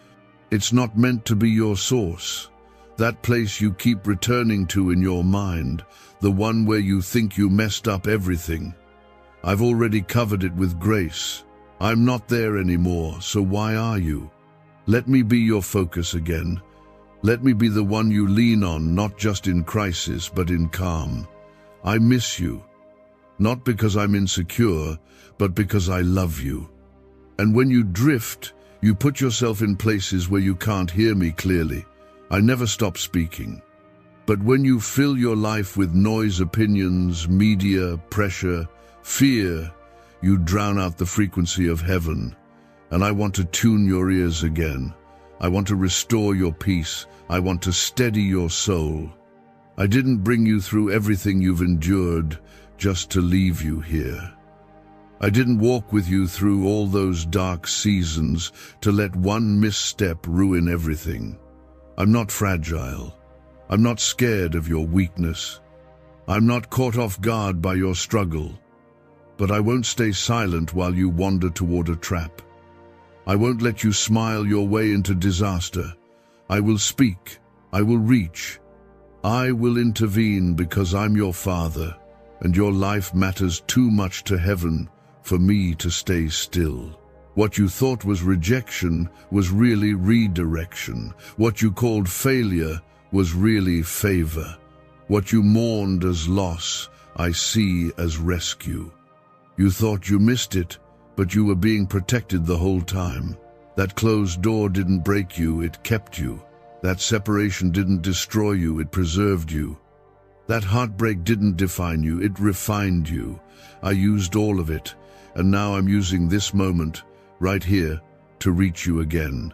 it's not meant to be your source. That place you keep returning to in your mind, the one where you think you messed up everything. I've already covered it with grace. I'm not there anymore, so why are you? Let me be your focus again. Let me be the one you lean on, not just in crisis, but in calm. I miss you, not because I'm insecure, but because I love you. And when you drift, you put yourself in places where you can't hear me clearly. I never stop speaking. But when you fill your life with noise, opinions, media, pressure, fear, you drown out the frequency of heaven. And I want to tune your ears again. I want to restore your peace. I want to steady your soul. I didn't bring you through everything you've endured just to leave you here. I didn't walk with you through all those dark seasons to let one misstep ruin everything. I'm not fragile. I'm not scared of your weakness. I'm not caught off guard by your struggle. But I won't stay silent while you wander toward a trap. I won't let you smile your way into disaster. I will speak. I will reach. I will intervene because I'm your father. and your life matters too much to heaven for me to stay still. What you thought was rejection was really redirection. What you called failure was really favor. What you mourned as loss, I see as rescue. You thought you missed it, but you were being protected the whole time. That closed door didn't break you, it kept you. That separation didn't destroy you, it preserved you. That heartbreak didn't define you, it refined you. I used all of it, and now I'm using this moment, right here, to reach you again.